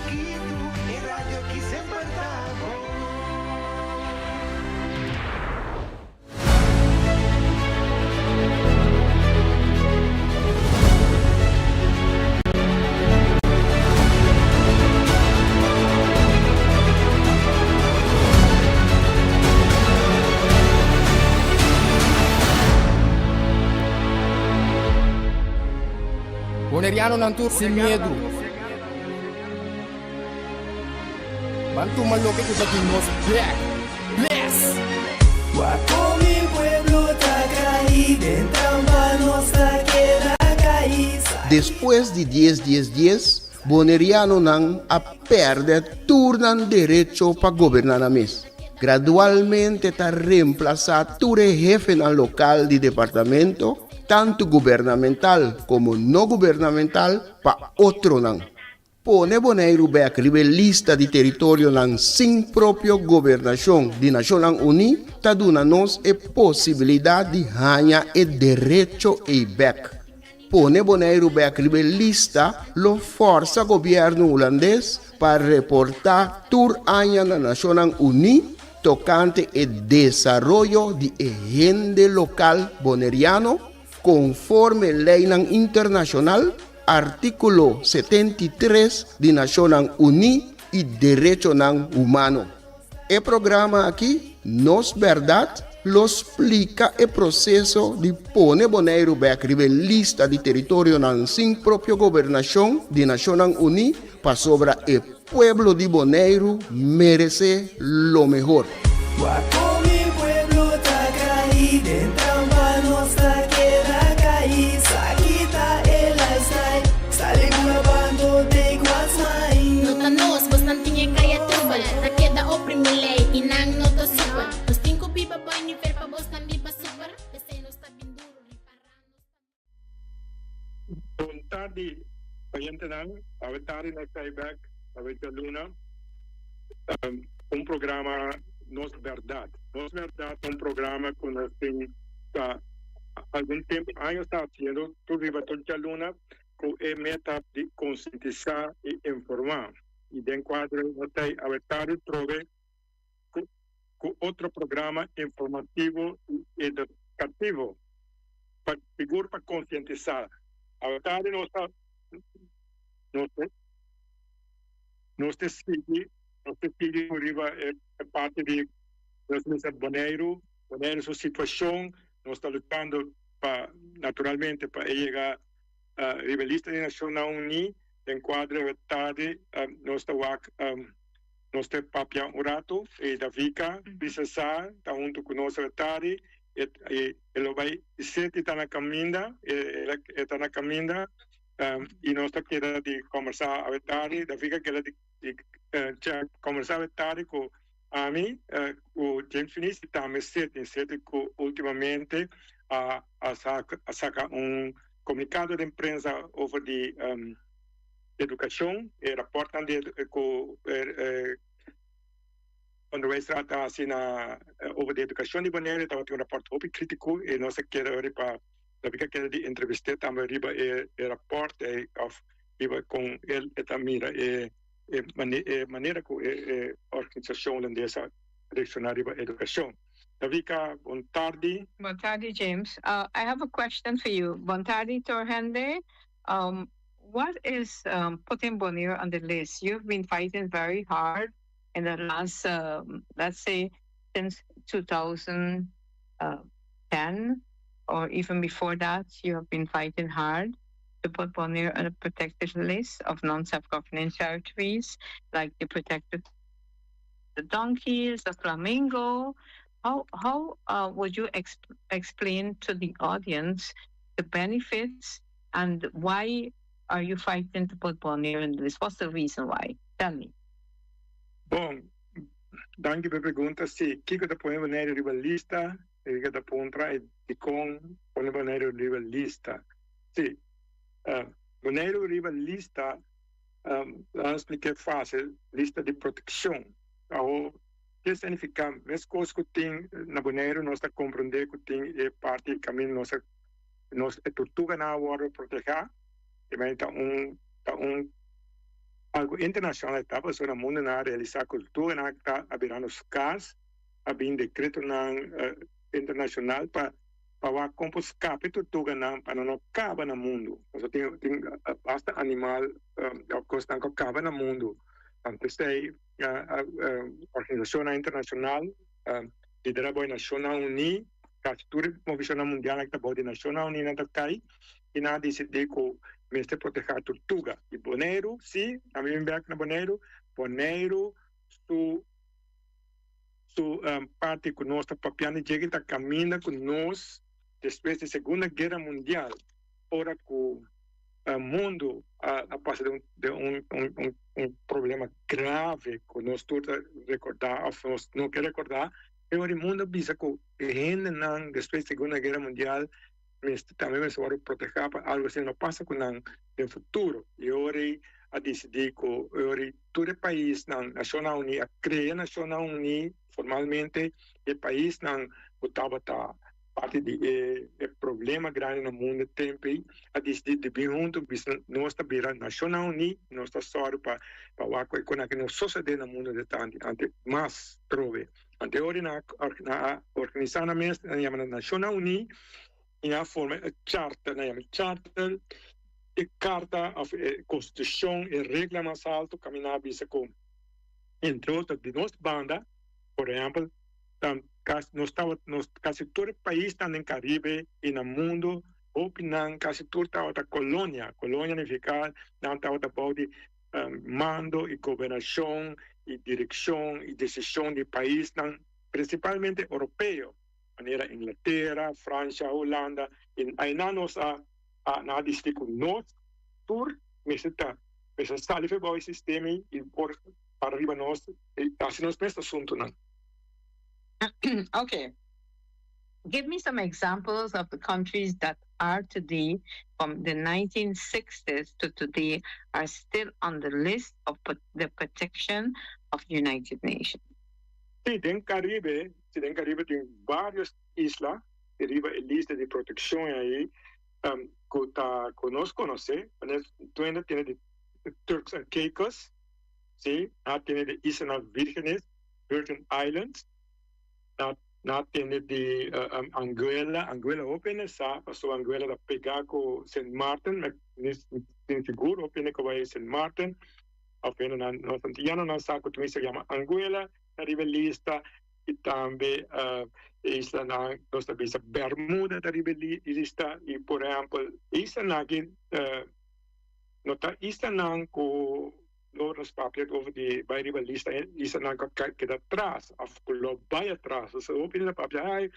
Quito, e rádio que sempre está bom. Boneriano nantur sin medo. Bantu maloke nos black. Bless. Guapo mi pueblo está caído, en trampa nuestra queda caída. Después de 10, Boneriano nan a perder turnan derecho para gobernar a mes. Gradualmente está reemplazar tu jefe na local de departamento, tanto gubernamental como no gubernamental, para otro nan. Pone Bonaire back lista de territorio nan sin propio gobernación de Nacional Uni, ta duna nos e possibilidad de ganhar e derecho e back. Pone Bonaire back lista lo força governo holandês para reportar tur aña na Nacional Uni tocante el desarrollo de agente local boneriano conforme lei internacional artículo 73 de Naciones Unidas y Derecho Humano. El programa aquí, Nos Verdad, lo explica el proceso de poner Bonaire back lista de territorio sin propia gobernación de Naciones Unidas para sobre el pueblo de Bonaire merece lo mejor. Guapo mi pueblo está caído, en trampa nuestra queda caída. Quita el lifestyle, sale grabando de Guasmay. Nota nos, vos não tinha caia truba. Na queda oprime lei, e não nota super. Os cinco biba boy, ni ver pa vos não biba super. Esse não está bem duro, Boa tarde, oyente nan. A tarde na Payback, a Luna. Programa Nos Verdad. Nos Verdad é programa que nós temos há algum tempo, anos está haciendo, tu viva toda luna, com a meta de conscientizar e informar. E de enquadro, nós temos a tarde trove com outro programa informativo e educativo, para figura para conscientizar. A tarde nós decidimos arriba parte de Bonaire, sua situação, nós estamos lutando naturalmente para chegar a rivalista de Nacional Unida, em quadro tarde, nós estamos papia um rato, e da Vika, Bissessar, está junto com nós a tarde, e ele vai sempre estar na caminha, está na caminha, e nós estamos querendo de conversar a tarde, da Vika que ela de conversar a tarde com a mim, o James Finis está me certo que ultimamente a saca comunicado de imprensa over de educação e reportam de quando vai tratar assim over de educação de Bonaire, estava tendo um reporte muito crítico e nós queremos para da Vika que de entrevista também riba e reporte com ele também maneira que a organização holandesa direcionar a educação. Davika, boa tarde. Boa tarde, James. I have a question for you. Boa tarde, Torhende. What is putting Bonaire on the list? You've been fighting very hard in the last, let's say, since 2010, or even before that, you have been fighting hard to put Bonaire on a protected list of non-self-governing territories, like the protected the donkeys, the flamingo. How would you explain to the audience the benefits and why are you fighting to put Bonaire in the list? What's the reason why? Tell me. Bom, danke per pergunta. Sì, chi che pone Bonaire rivalista, e che da pontra e di con pone Bonaire rivalista. Sì. Bonaire rivalista, la expliquei fácil, lista de proteção. O que significa? Mas coisas que tem na Bonaire, nós está compreender que tem é parte do caminho nós é tortuga na hora proteger, e vai tá um algo internacional etapa so na mundo na realizar cultura na está abirando os cas abin decreto na internacional para wa compos capítulo tuga na para não acaba no mundo. So tem basta animal costa não acaba no mundo. Antes sei organização internacional liderada por Nações Unidas, captura movimento mundial que está bom de Nações Unidas na cai e na decide que mestre proteger tortuga e boneiro, sim, a mim me na boneiro su parte com nós está papiando chega está caminhando com nós depois da Segunda Guerra Mundial, ora que o mundo a passar de problema grave que nós todos recordar, nós não quer recordar, e o mundo bisa que depois da Segunda Guerra Mundial também se vai proteger para algo assim não passa com no futuro. E hoje a decidir que todo o país na Nações Unidas cria Nações Unidas formalmente o país não estava parte de problema grande no mundo tempo a decidir de bem junto nós está virando Nações Unidas nós está só para o que não sucede no mundo de tanto ante mais trove ante hoje na organização na Nações Unidas in a forma charter, charter, e carta, constituição e regra mais alto, caminhar bisa com entre outras de nossa banda, por exemplo, quase todo o país está no Caribe e no mundo, opinam quase toda a colônia unificada, não está outra de mando e governação e direção e decisão do país, principalmente europeu. Maneira Inglaterra, França, Holanda, e aí nós na distrito nós tur mas está ali o sistema e por para arriba nós assim nós pensa assunto não. Okay. Give me some examples of the countries that are today, from the 1960s to today, are still on the list of the protection of United Nations. Sim, tem Caribe tem várias islas, deriva a lista de proteção aí, que nós conhecemos, tu ainda tem de Turks and Caicos, sim, tem de Islas Vírgenes, Virgin Islands, tem de Anguilla Open, passou Anguilla da pegar com St. Martin, mas tem seguro, Open que vai St. Martin, apenas na Santiago, na saco também se chama Anguilla, arriva lista e também isla na nossa bisa Bermuda arriva lista e por exemplo isla na que nota isla na ko nos papel over de vai arriva lista isla na que da atrás af lo vai atrás so opina papel ai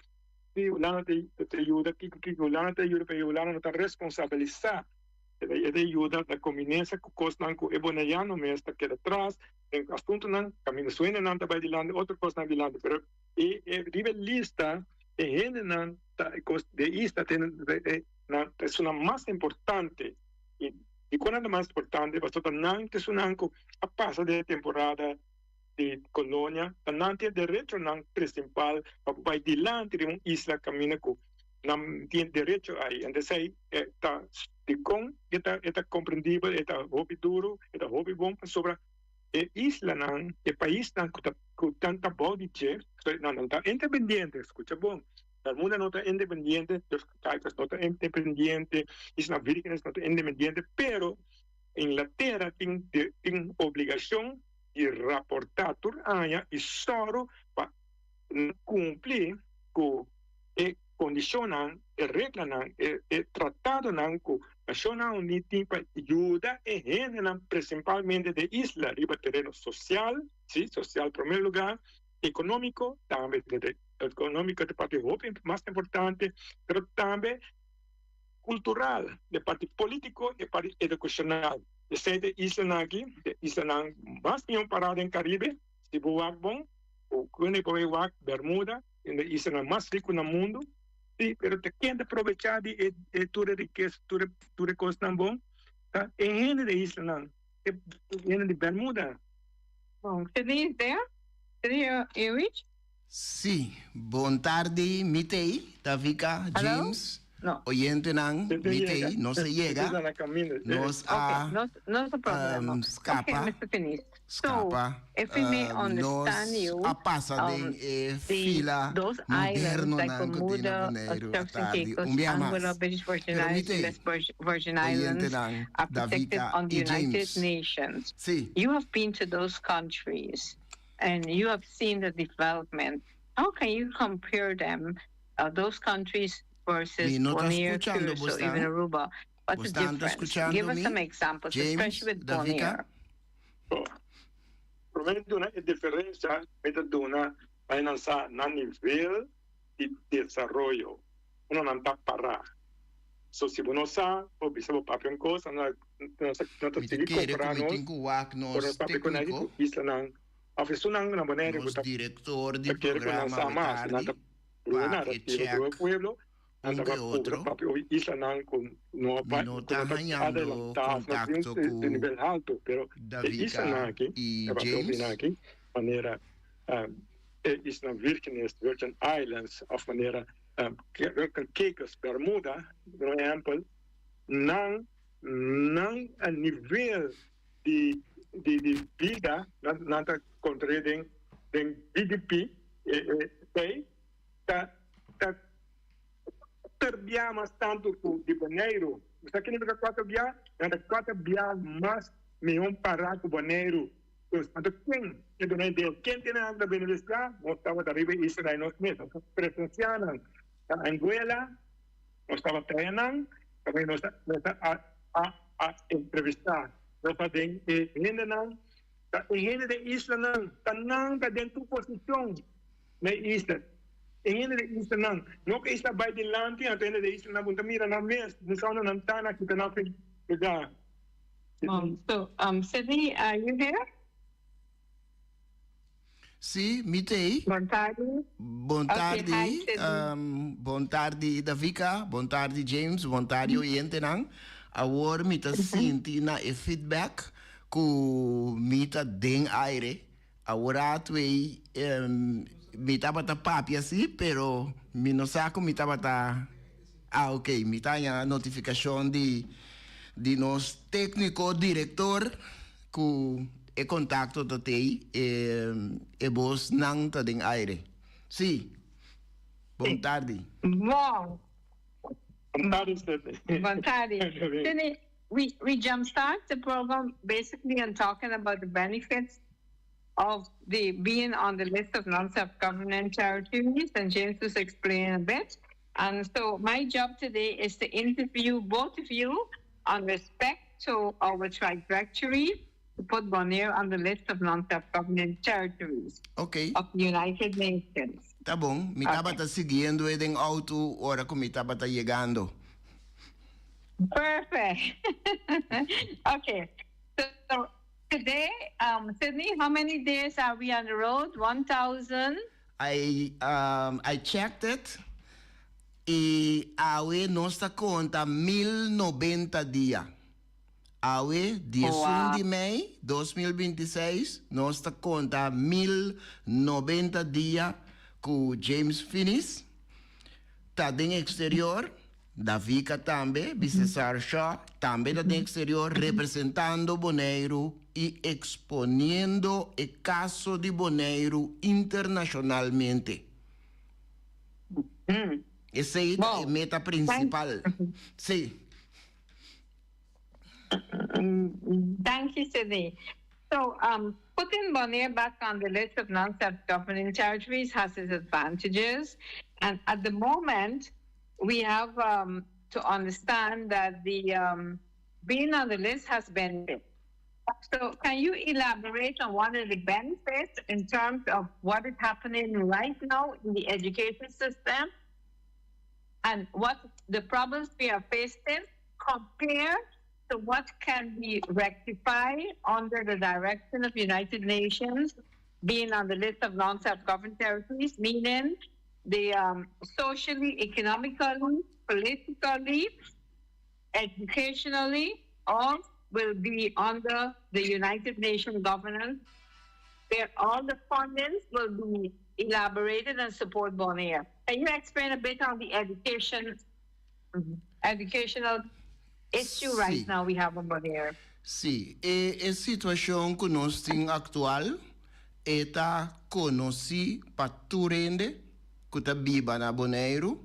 e ulana te ajuda que ulana te ajuda para ulana não tá responsabilizar ele ajuda da conveniência que costa com ebonaiano mesmo que atrás tem assunto não caminho suena não vai de lado outra coisa não de lado pero e rive lista e gente não de ista tem na persona mais importante e quando é mais importante basta não que sunan com a passa de temporada de colônia não tem direito não principal vai de lado de uma isla caminho com não tem direito aí então sei tá de com está compreendível está hobby duro está hobby bom sobre isla não é país não com tanta bodice não está independente escuta bom o mundo não está independente os Caicos não está independente Islas Vírgenes não está independente pero Inglaterra tem obrigação de raportar tudo anos e só para cumprir com condicionam e reglam e tratado com Nações Unidas para ajuda e gente principalmente de isla riba terreno social, sim, social em primeiro lugar, econômico, também econômico de parte mais importante, mas também cultural, de parte político e parte educacional. Essa de isla aqui, isla mais bem parada em Caribe, se boa bom, o que boa Bermuda, isla mais rico no mundo. Sí, pero te queda aprovechar de toda riqueza, toda cosa tan bom, tá? É gente de isla, é gente de Bermuda. Oh, Feliz there? Erich? Sim, boa tarde, Mitei, Davika, James. No. oyente nang, mitei, no se llega, nos Okay, not a problem. scapa, Okay, Mr. Finis. scapa, So, if we may understand nos you, a pasa fila those islands moderno like nang Bermuda, Bonaire, Turks and atardi, Caicos, Anguilla, British Virgin Pero Islands, mitei, West Virgin oyente Islands nang, are protected Davika on the y United James. Nations. Sí. You have been to those countries and you have seen the development. How can you compare them, those countries versus Mi no está Bonaire, escuchando, Curacao, Bostan. even Aruba? What's the Bostan, ¿está difference? escuchando Give us mi? some examples, James, especially with Davika? Bonaire. Probabilmente una diferencia entre una finanza a nivel de desarrollo. Uno no está para. So si uno sabe, o bisa mo papel cosa, no te sigue comprando. Por papel con ahí, isla nang, afeso nang na manera Nos que director de quiere con programa más, nada, nada, el pueblo. Anda otro. papel isla nang con no está hallando contacto de nivel alto, pero isla nang aquí, y James James. aquí, manera isla Virgin Islands of manera Caicos, Bermuda, por ejemplo, nang a nivel de vida, nada contra den GDP, terbiamos tanto de Bonaire. Você aqui nível 4 via, nada 4 via mais milhão para o Bonaire. Então, quem tem nada beneficiar, mostrava da riba isso daí nós mesmos. Presenciando a Anguilla, mostrava treinando, também nós a entrevistar. Nós fazemos ainda não, ainda de isla não, tá não tá dentro da posição na isla. Ainda de isla não, não que isla vai de lante, ainda de isla não, punta mira na mês, não só não tá na kita não pegar. So, Sydney, are you here? Sì, mitei. Buon tardi. Buon Okay, tardi, hi, Sydney. buon tardi Davika, buon tardi James, buon tardi oyente nang. Awor mita sinti na e feedback ku mita ding aire. Awora atwei mita bata papi assim, pero minosako mita bata ok, mita ya notificación de nos técnico director ku e contacto to tei e bos nang ta ding aire. Sì. Buon tardi. Wow. Fantastic. Then we jumpstart the program basically on talking about the benefits of the being on the list of non-self-government territories, and James was explaining a bit. And so my job today is to interview both of you on respect to our trajectory to put Bonaire on the list of non-self-government territories Ok. of the United Nations. Tá bom. Me tava tá seguindo em auto, hora que me tava tá chegando. Perfect. Okay. So today, Sydney, how many days are we on the road? 1,000? I checked it. E awe nossa conta 1090 dias. Awe, 11 de maio 2026, nossa conta 1090 dias com James Finis. Tá no exterior, Davika também, Cesar Shaw, também tá no exterior, representando Bonaire e exponendo o caso de Bonaire internacionalmente. Essa é a meta principal. Sim. Thank you, Sydney. So, putting Bonaire back on the list of non-self-governing territories has its advantages. And at the moment, we have to understand that the being on the list has benefits. So, can you elaborate on one of the benefits in terms of what is happening right now in the education system and what the problems we are facing compared to what can be rectified under the direction of United Nations, being on the list of non-self-governed territories, meaning the socially, economically, politically, educationally, all will be under the United Nations governance, where all the fundings will be elaborated and support Bonaire. Can you explain a bit on the education educational issue right Sí. now we have over there. Sim, a situação que nós temos atual está conheci para tu rende que está viva na Bonaire,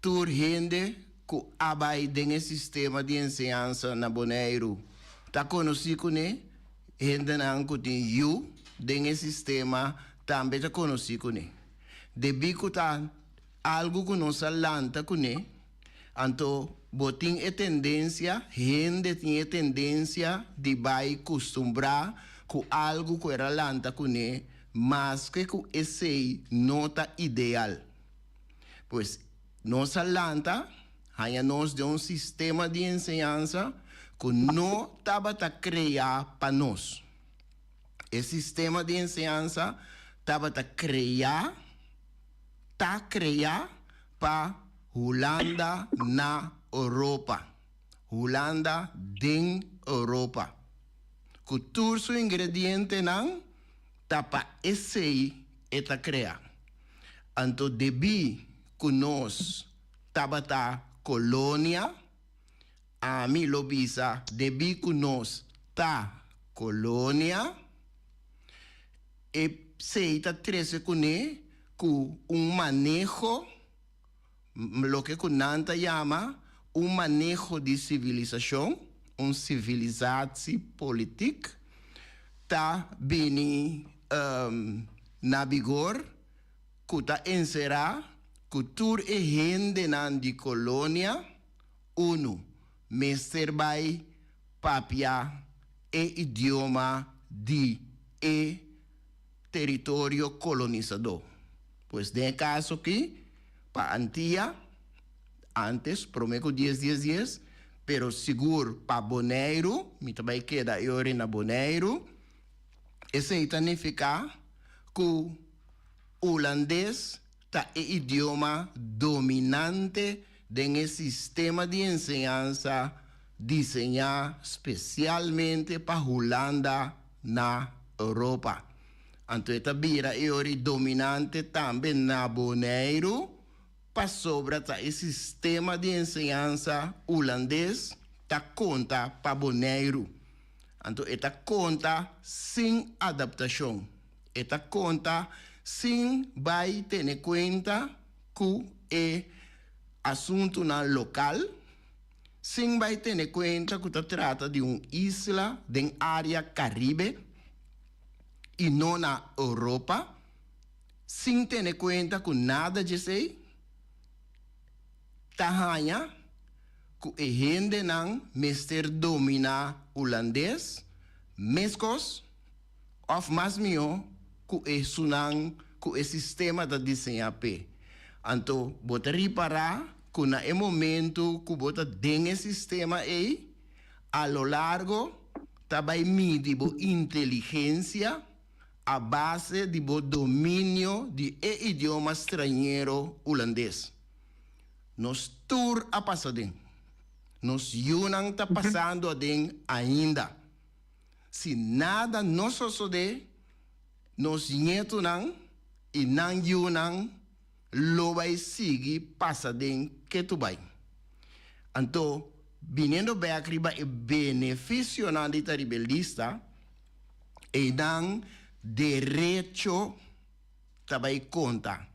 tu rende que abai den sistema de ensinança na Bonaire, está conheci com ne rende não que tem you den sistema também está conheci com ne, debi que tá algo que nós alanta com ne, então botin a tendência, gente tinha tendência de vai costumbrar com algo que era lanta com ele, mas que com esse nota ideal. Pois nossa lanta, aí nós de sistema de ensinança que não estava a criar para nós. Esse sistema de ensinança estava a criar para Holanda na Europa. Holanda den Europa. Cultura su ingrediente não tapa esse eta crea. Anto debi que nós tabata colônia a mi lobisa debi que nós ta colônia e seita 13 kune ku manejo lo que Kunanta llama un manejo de civilización, civilizatie política, está bini na vigor, que está encerrado, cultura e gente de colônia, mestre by papia e idioma de território colonizador. Pois tem caso aqui, para Antia, antes, prometo 10, pero seguro para Bonaire, me também queda eu na Bonaire, esse significa que o holandês é o idioma dominante do sistema de ensinança desenhado especialmente para Holanda na Europa. Então, esta vira é dominante também na Bonaire, para sobre esse sistema de ensinança holandês, está conta para Bonaire. Então, esta conta sem adaptação. Esta conta sem vai ter em conta que é assunto na local, sem vai ter em conta que se trata de uma isla de área Caribe e não na Europa, sem ter em conta que nada de sei, tahanya ku ehende nang mister domina holandês, mescos of mas mio ku sunang ku sistema da desenhape. Anto botari para ku na momento ku bota den sistema a lo largo tabay midi bo inteligência a base de bo domínio de idioma estrangeiro holandês. Nos tour a passadin. Nos yunang ta passando adin ainda. Se nada nos sucede, nos nieto nang e nang yunang lo vai seguir passadin que tu vai. Então, viniendo beacriba e benefício na dita rebelista e nang derecho tabai conta.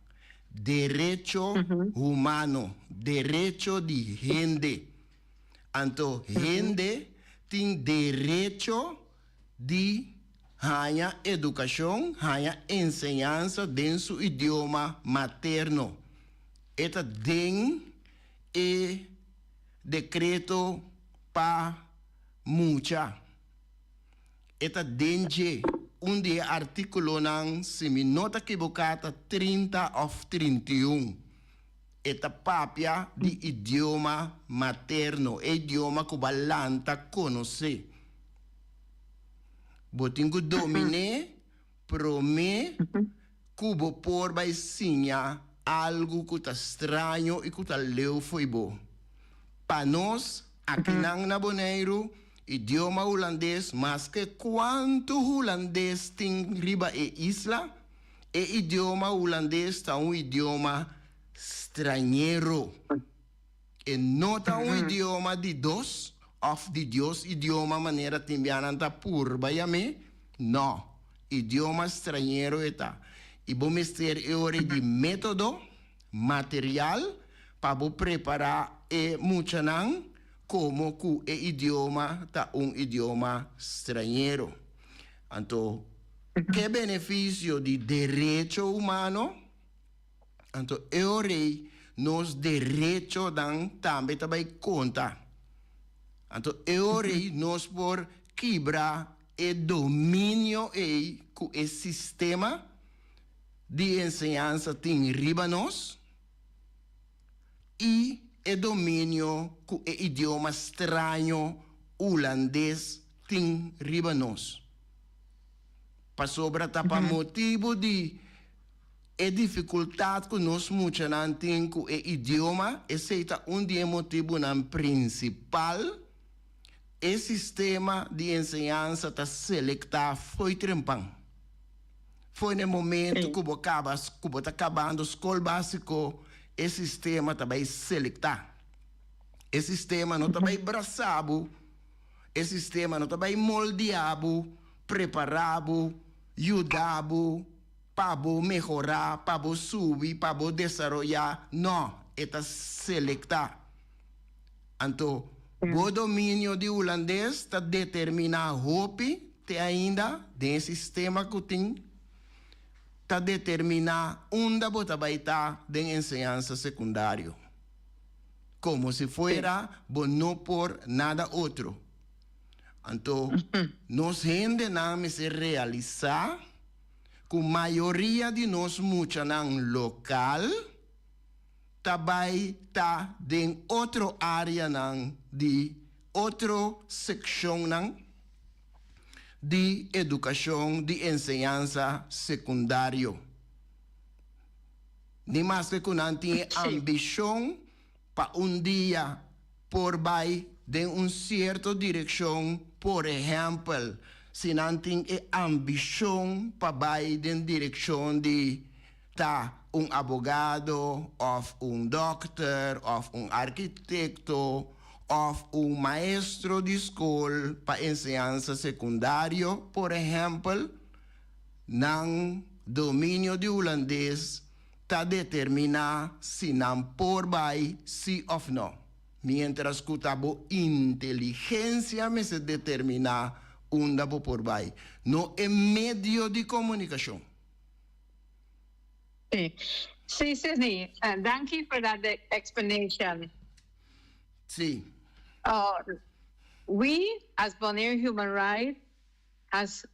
Derecho humano, derecho de gente. Então, gente tem direito de ganhar educação, ganhar ensinança em seu idioma materno. Eta tem decreto para mucha. Eta denje de artículo não, se me nota equivocada, 30 ou 31. Eta papia de idioma materno, idioma que balanta conhecer. Botingo domine, prome, cubo por vai sinha algo que tá estranho e que tá leu foi bom. Para nós, aqui na Bonaire, idioma holandês, mas que quanto holandês tem riba e isla, idioma holandês tá idioma estrangeiro. E nota um idioma de dos, of de Dios idioma maneira timbiananta purba yame, não. Idioma estrangeiro eta. E vou mister ore de método, material, para preparar e muchanan como que o idioma tá idioma estrangeiro. Então, que benefício de direito humano? Então, eu rei nos direitos dan também conta. Então, eu rei nos por quebrar o domínio e com o sistema de ensinança tem riba nós e o domínio com o idioma estranho holandês tem riba nós. Para sobra tapa motivo de dificuldade que nós muitos não temos com o idioma, esse é dia motivo principal. O sistema de ensinança está selectado foi trempão. Foi no momento que está acabando a escola básica, o sistema está bem selectado. O sistema não está bem braçado, o sistema não está bem moldeado, preparado, ajudado, para melhorar, para subir, para desenvolver. Não, está selectado. Então, o domínio de holandês está determinado te ainda desse sistema que tem, está determinado onde você vai estar de ensinança secundária. Como se fuera, não por nada outro. Então, nós gente não se realizar que a maioria de nós muitos local também está em outra área de outra secção de educação, de ensinança secundária. Nem mais que não tem ambição para dia por vai de uma certa direção, por exemplo, se não tem ambição para vai de direção de advogado, ou doctor, ou arquiteto, ou maestro de escola para ensinança secundária, por exemplo, no domínio de holandês, está determinar se não por vai, sim ou não. Mientras que a inteligência me se determina onde por vai. No é meio de comunicação. Sí, Sidney, thank you for that explanation. Sim. We, as Bonaire Human Rights, has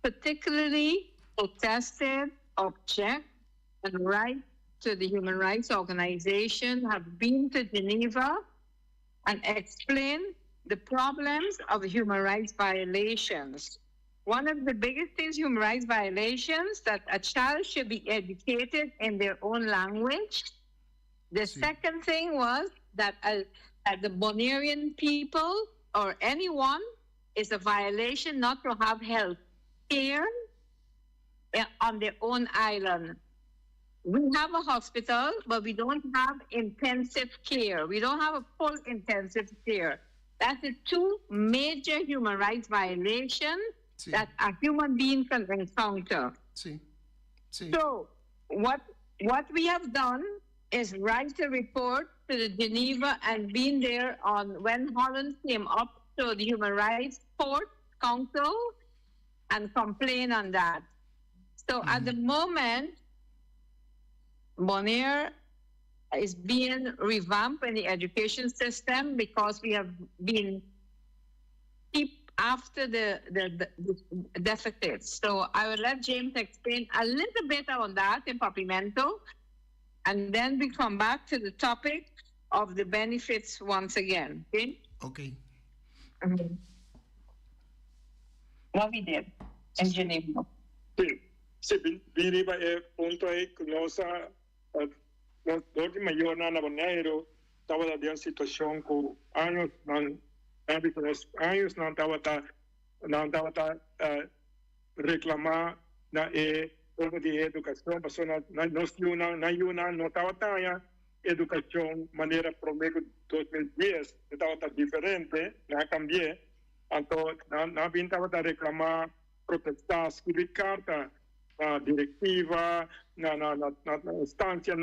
particularly protested, object, and write to the Human Rights Organization, have been to Geneva and explained the problems of human rights violations. One of the biggest things, human rights violations, that a child should be educated in their own language. The second thing was that the Bonairean people or anyone is a violation not to have health care on their own island. We have a hospital, but we don't have intensive care. We don't have a full intensive care. That's the two major human rights violations that a human being can encounter. So what we have done is write a report to the Geneva and been there on when Holland came up to the Human Rights Court Council and complain on that. So at the moment, Bonaire is being revamped in the education system because we have been keep after the deficits. So I will let James explain a little bit on that in Papimento, and then we come back to the topic of the benefits once again. Okay? Okay. What we did in Geneva. Sí, viriba punto aí que nossa maior na Bonaire estava de uma situação com anos não estava reclamar na de educação, passou na não estava educación, manera promedio 2010, estaba tan diferente, no cambié. Entonces, no pintaba de reclamar, protestar, escribir carta, directiva, na instancia,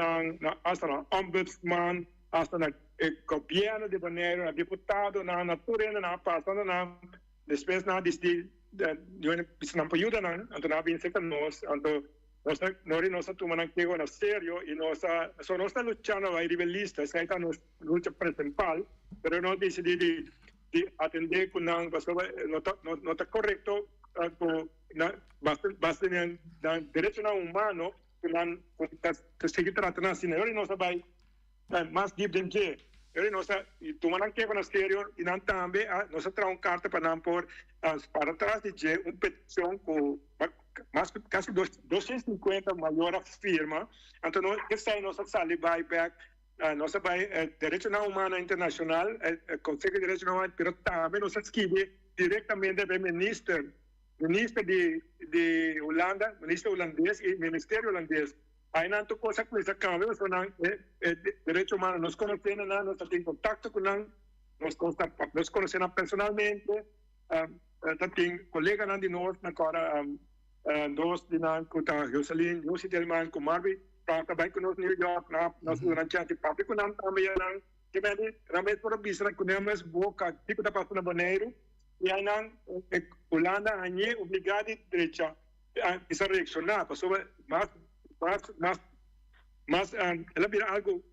hasta el ombudsman, hasta el gobierno de Bonaire, el diputado, na turena, na pasando, después na disdi, yo no puedo ayudar, entonces na bien cerca nos, entonces no está tomando algo en serio y no está luchando a rebelista, esa es nuestra lucha principal, pero no decidí de atender con no está correcto, basta en derecho humano que seguir tratando así, no no sabe más deep than que no está y toman que con serio y no también no se trae un carta para por para atrás de una petición con más casi 250 mayores firmas, entonces que está no se sale buyback, no se va derecho humano internacional, el Consejo de Derecho Humano, pero también no se escribe directamente del ministro de Holanda, ministro holandés y ministerio holandés. Hay una cosa que se cambia, son derechos humanos, nos conocen, nos están en contacto con nos conocen personalmente, también colegas de nosotros, ahora dos de nosotros, Jocelyn, Lucy Delman, con Marvin, também com nós New York, nós durante a parte com nós também que bem, realmente por vista com nós boca tipo da parte na Bonaire e aí não Holanda aí obrigado a direita a reaccionar, passou mas ela vira algo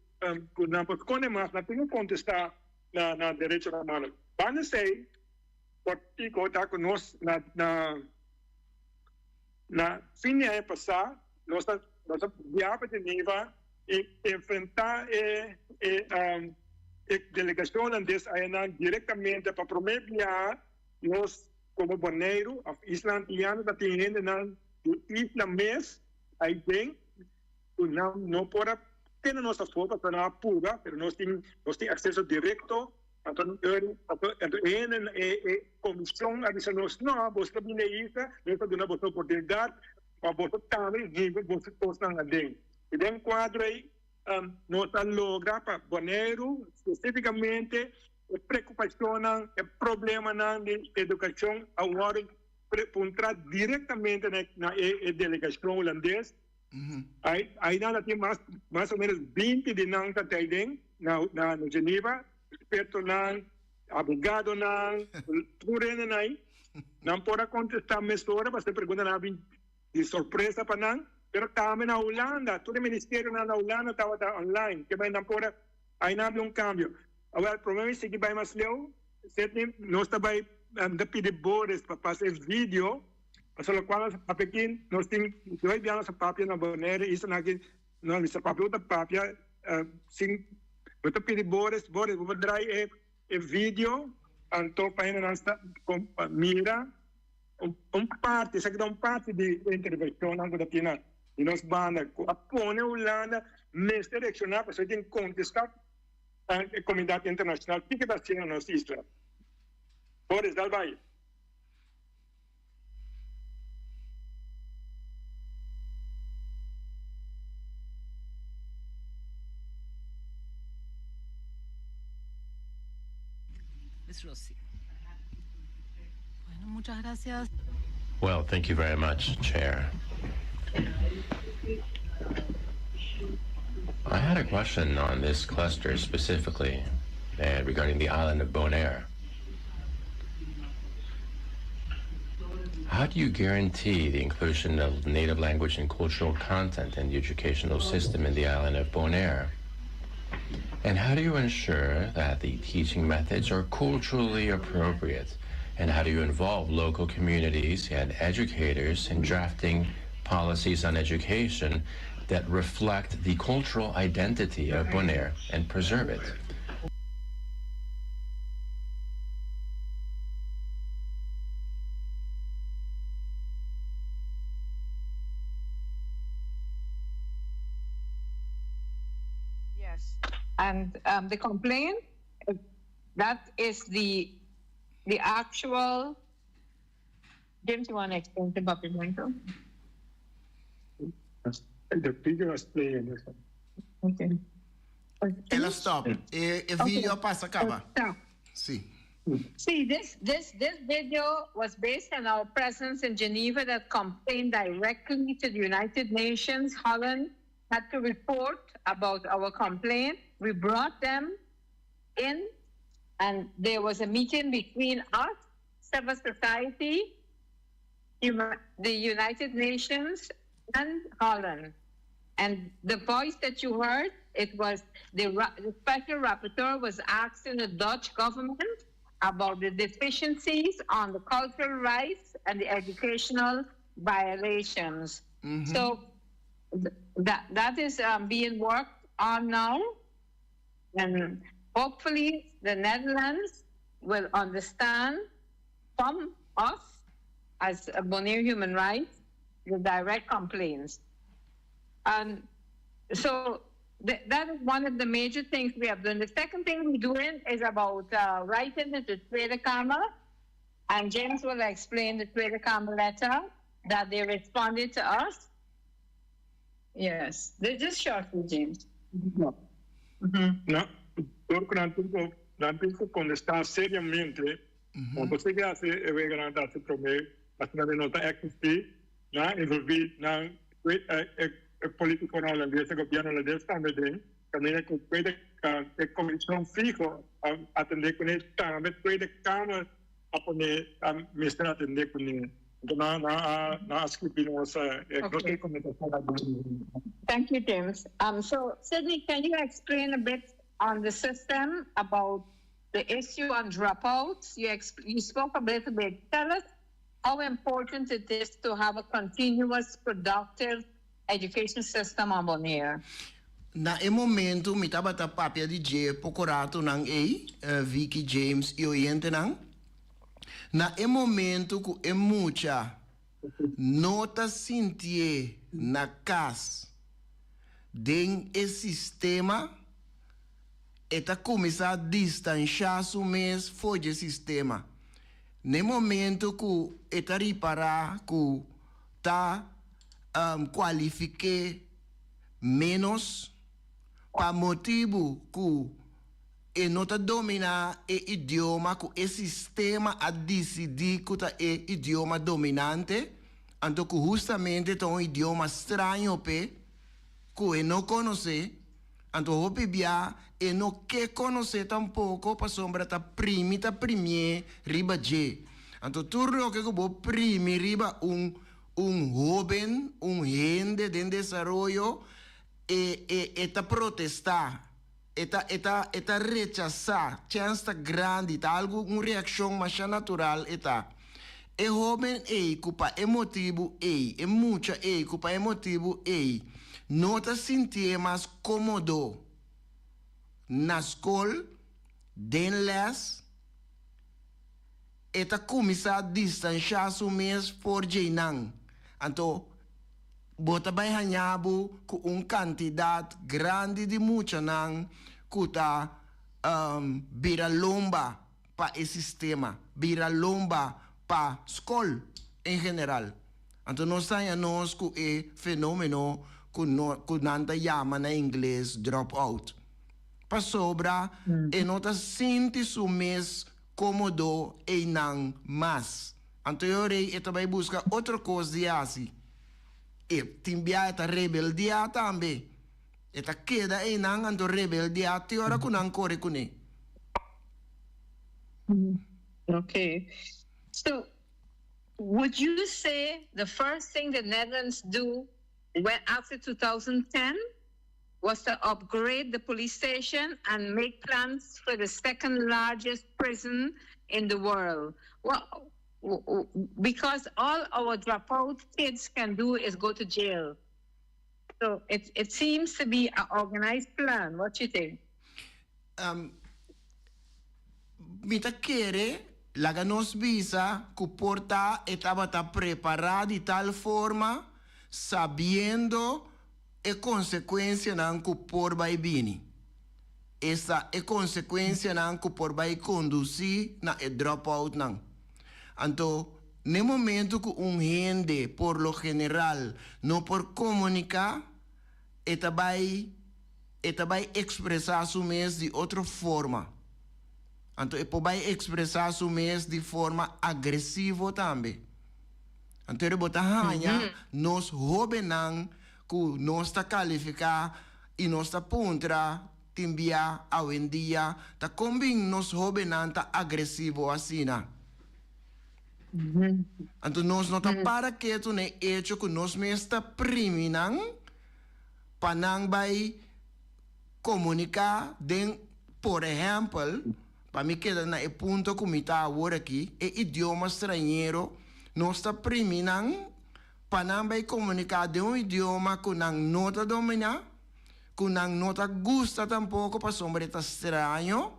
com não pode com mais não tem contestar na direita humana. Van sei porque está com nós na fim de ano passado nós viável de nível e enfrentar a delegação holandesa diretamente para promover nós como Bonaire, a islandianos da tinha na isla mês aí bem não pode ter nossa foto para não apurar, mas nós temos acesso direto então comissão a dizer nós não você também isso nós temos uma oportunidade para você também você possa andar e dentro do quadro aí nós logra para Bonaire especificamente a preocupação o problema de educação agora para diretamente na delegação holandesa aí nada tem mais ou menos 20 de nós até aí na Geneva experto abogado tudo não pode contestar mesura você pergunta de surpresa para nós, pero também na Holanda, todo o ministério na Holanda estava online, que vai não pode, aí não havia cambio. Agora, o problema é que vai mais leu, nós também pedir bores para fazer vídeo, para o qual a Pequim, nós temos 2 anos de papel na Bonaire, isso aqui, nós temos papel de papel, sim, nós pedir bores, vou dar vídeo, então para nós mira, parte, isso aqui dá parte de intervenção na Guadatina e nós banda apone a Holanda nesta direcionar para gente contestar a comunidade internacional o que está sendo na nossa isla. Boris, dá vai. Ms. Rossi. Bueno, muchas gracias. Well, thank you very much, Chair. I had a question on this cluster specifically regarding the island of Bonaire. How do you guarantee the inclusion of native language and cultural content in the educational system in the island of Bonaire? And how do you ensure that the teaching methods are culturally appropriate? And how do you involve local communities and educators in drafting policies on education that reflect the cultural identity of Bonaire and preserve it? Yes, and the complaint, that is the actual. James, you want to explain the Papimento? The figure is playing this. Okay. Ela stop. E video passa acaba. Stop. Sim. See, this video was based on our presence in Geneva that complained directly to the United Nations. Holland had to report about our complaint. We brought them in, and there was a meeting between us, civil society, the United Nations, and Holland. And the voice that you heard, it was the special rapporteur was asking the Dutch government about the deficiencies on the cultural rights and the educational violations. So that is being worked on now, and hopefully the Netherlands will understand from us as Bonaire Human Rights the direct complaints. And so that is one of the major things we have done. The second thing we're doing is about writing to the Tweede Kamer, and James will explain the Tweede Kamer letter that they responded to us. Yes, they just shortly, James. No, porque não tenho contestar seriamente, não você que hace é garantir para mim, mas não nota existir, na envolver na político holandês, governo holandês também, também que puede que comissão fijo atender com ele, também puede Kamer a poner a ministra atender com ele. Thank you, James. So, Sydney, can you explain a bit on the system about the issue on dropouts? You spoke a little bit. Tell us how important it is to have a continuous, productive education system on Bonaire. Na e momento, mi tabata papia di J, pocorato nang Vicky James, io yente nang. Na e momento que é muita nota sentir na casa den e sistema eta começar a distanciar o mês foi de sistema. No momento que eta reparar que tá qualifique menos para motivo que e nota domina e idioma que e sistema a decidir que é idioma dominante, então que justamente é um idioma estranho que e não conhece, então o bia e não quer conhecer tampouco para sombra ta premier riba je. Então turno que o premier riba joven, gente de desarrollo e ta protestar. Eta rechazar, chance grande, algo, uma reação mais natural, é jovem, culpa emotivo, é muita, culpa emotivo, não te sentir mais cômodo na escola, den les, eta começar a distanciar-se mesmo por Jainang. Então, bota vai hanhabu com quantidade grande de muita nang kuta bira lomba para esse sistema, bira lomba para escola em geral. Então nós temos com o fenômeno que nanta chama na inglês dropout. Para sobra e não te sente o mês cômodo e não mais. Então eu vai buscar outra coisa de assim. E timbia eta rebeldia tambe. Eta queda e nang anto rebeldia ti ora kunang kore kune. Okay. So, would you say the first thing the Netherlands do after 2010 was to upgrade the police station and make plans for the second largest prison in the world? Well, because all our dropout kids can do is go to jail. So it seems to be an organized plan. What do you think? Mita quere, laga nos visa, que porta estaba preparada de tal forma, sabiendo e consequência nan que por vai bini. Essa é consequência nan que por vai conduzir na dropout nan. Então, no momento que gente, por lo general, não por comunicar, vai eta vai expressar su mes de outra forma. Então, ele vai expressar su mes de forma agressiva também. Então, ele bota hanha, nós jovenang, que nós está qualificar e nós está puntra, timbia, awendia, tá combin nós jovenang tá agressivo assim, né? Então, nós não tá para que tu ne hecho que nós mesmo está priminang, panang vai comunicar, por exemplo, para mim queda na ponto que me está agora aqui, idioma estrangeiro, nós está priminang, panang vai comunicar de idioma que não está domina, que não está gusta tampouco para sombra está estranho.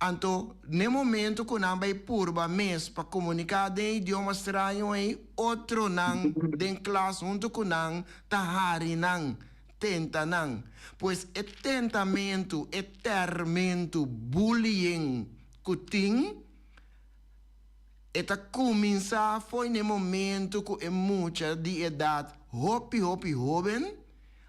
Então, no momento que não vai purba mês para comunicar de idioma estranho, outro não, de classe, junto com não, tá hari não. Tenta não. Pois é tentamento, é termento, bullying, que tem, é começar foi no momento que é muita de idade, hopi, jovem,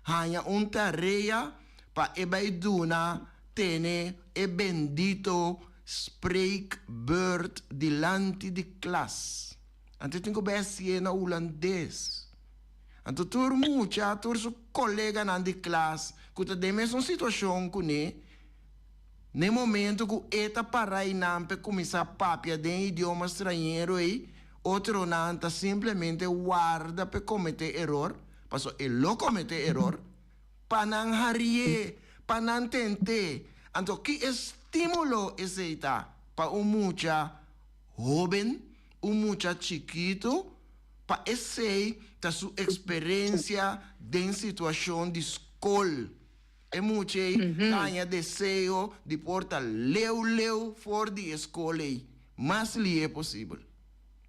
hanya tarefa para ebaiduna, tene, é bendito, spreekbeurt delante de classe. Então, tem que ver na holandês. Então, tur mucha, tur su colega na de classe, que tá de mesma situação com ele, no momento que eta parai nampe começar a papia de idioma estrangeiro e outro não tá simplesmente guarda para cometer erro, passou ele lo cometer erro, para não harie, para não tente. Então, que estímulo esse está para mucha jovem, mucha chiquito, para esse da sua experiência de situação de escola. É muito ganha desejo de portar leu fora de escola, mas lhe é possível.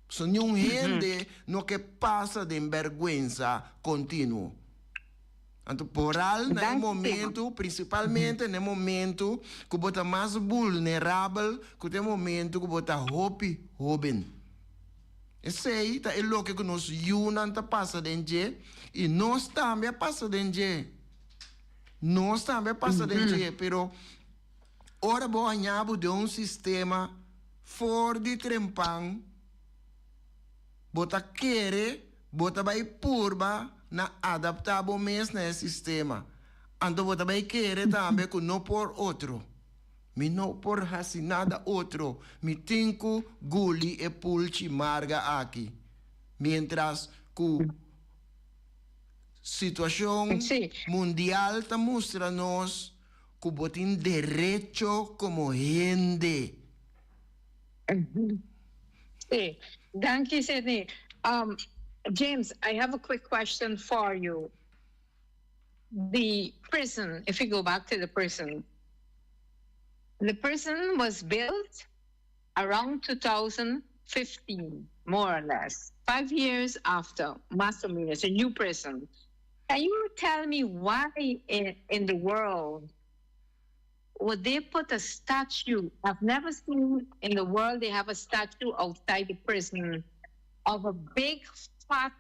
Só não gente no que passa de vergonha contínua. Então, por no momento, principalmente no momento que você mais vulnerável, que no momento que você hopi jovem. Esse aí é o que nos unan tá passa dentro e nós também passa dentro. Nós também passa dentro, pero ora bo anhabo de sistema fora de trempang, bota querer, bota vai purba na adaptável mesmo nesse sistema. Então bota vai querer também que não por outro. Mi não por assim nada outro. Mi tinko guli e pulchi marga aqui. Mientras que situação mundial ta mostra nos que botin derecho como gente. Sí. Thank you, Sydney. James, I have a quick question for you. The prison, if we go back to the prison was built around 2015, more or less, 5 years after Massimo, it's a new prison. Can you tell me why in the world would they put a statue? I've never seen in the world they have a statue outside the prison of a big, fat,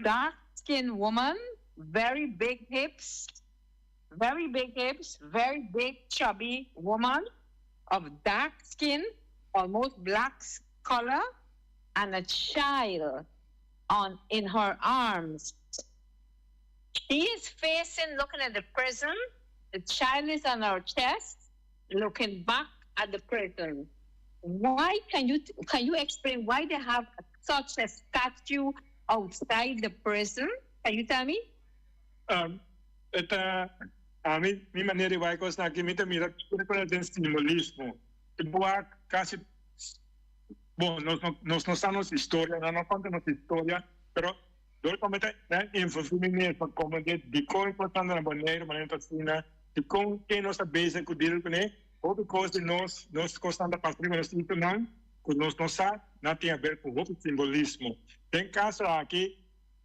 dark-skinned woman, very big hips, very big, chubby woman of dark skin, almost black color, and a child in her arms. She is facing, looking at the prison. The child is on her chest, looking back at the prison. Why can you explain why they have such a statue outside the prison? Can you tell me? Mi maneira vai com essa mira tem simbolismo. Tipo, quase bom, nós não sabemos história, não contamos história, pero dois comentários, né, envolvimento como de como importante na maneira assim, de como que nós sabemos que dele, né, outra coisa nós constante partir nós não, que nós não sabe, não tem a ver com outro simbolismo. Tem caso aqui,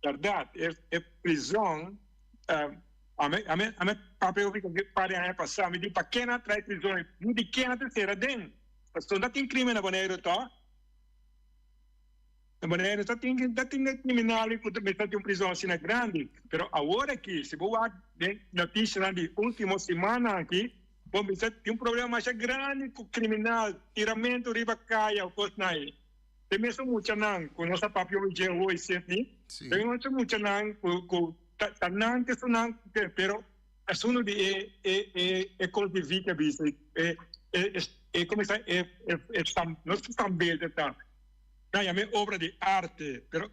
verdade, é prisão. A minha papel que para a passar, me diz para quem não traz prisão, me diz quem não terceira dentro. Porque não tem crime na maneira, tá? de maneira que tem criminal que está em prisão assim grande, pero agora aqui, se você notícia de última semana aqui, vamos dizer tem problema mais grande com criminal, tiramento riba caia, coisa aí. Tem mesmo muito não, com nossa papel de hoje sempre, tem muito não com tanan que não, pero assunto de de vida bisa, como está não está bem tá. Não, obra de arte, pero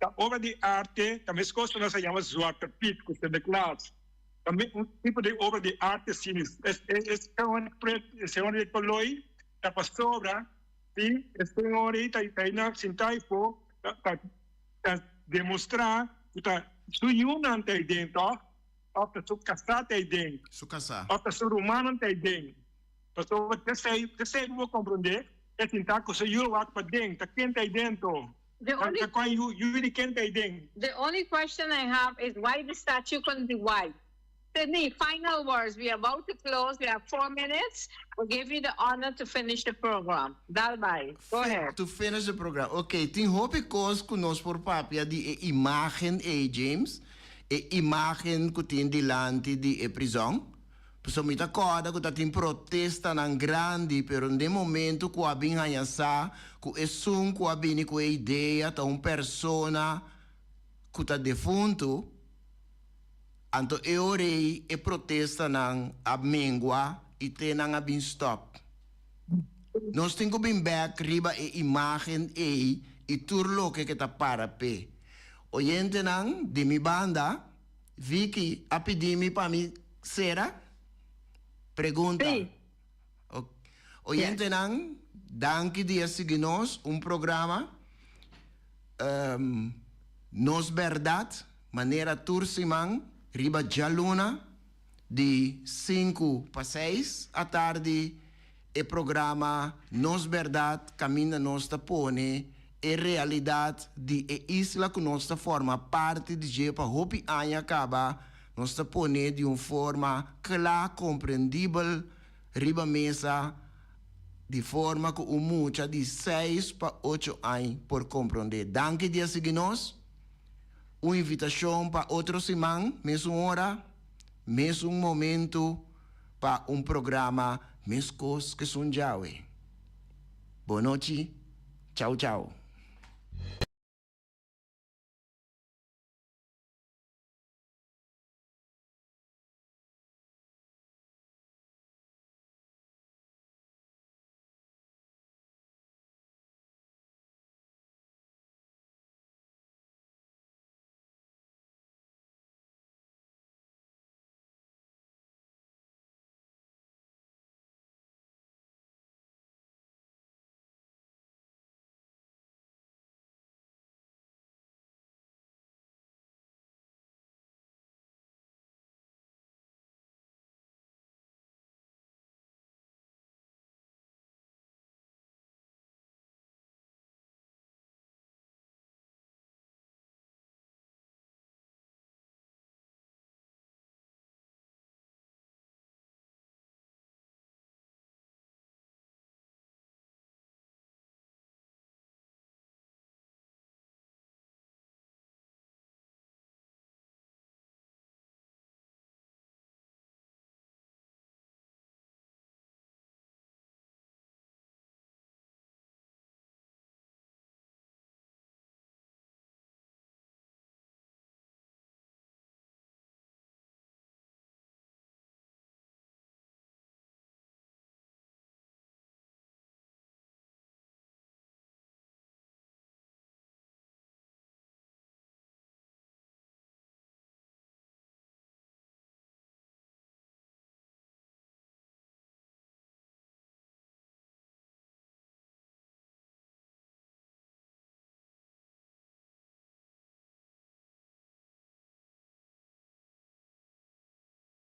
a obra de arte também as coisas nós chamamos Zwarte Piet, que é de classe. Também tipo de obra de arte sim, é onde coloi, tá para sobra, sim, é onde tá na sentai po, tá demonstrar que tá suyunan tá dentro, ou tá su casata aí dentro, ou tá su rumano tá dentro. Então, você vou compreender. The only question I have is why the statue couldn't be white. Sydney, final words. We are about to close. We have 4 minutes. We'll give you the honor to finish the program. Dalbai, go ahead. To finish the program. Okay, tem hopi cos conosco por papia di imagen James, imagen que tem dilante di prisão. So mi acorda que tem protesta nan grande, pero no momento que abin hayasa, que é sum que abin com a ideia de uma persona que está defunto, anto eu orei e protesta nan abmengua e tem nan abin stop. Nós temos que vir back riba e imagem e turlo que está para pé. Oyente nan de mi banda, Vicky, a pedir me para mim será? Pergunta. Sí. Oyente nang, danke dia seguinos programa Nos Verdad, maneira tursimang, riba jaluna, de 5 para 6 à tarde, e programa Nos Verdad, caminha nos tapone, e realidade de isla que nós forma parte de jepa, hopi anya acaba, nós tapone de uma forma clara, compreendível, riba mesa, de forma que o mucha de 6 para 8 anos por compreender. Danke dia seguinos. Uma invitação para outro semana, mesma hora, mesmo momento, para programa, mesmo coisas que são já. Boa noite. Tchau, tchau.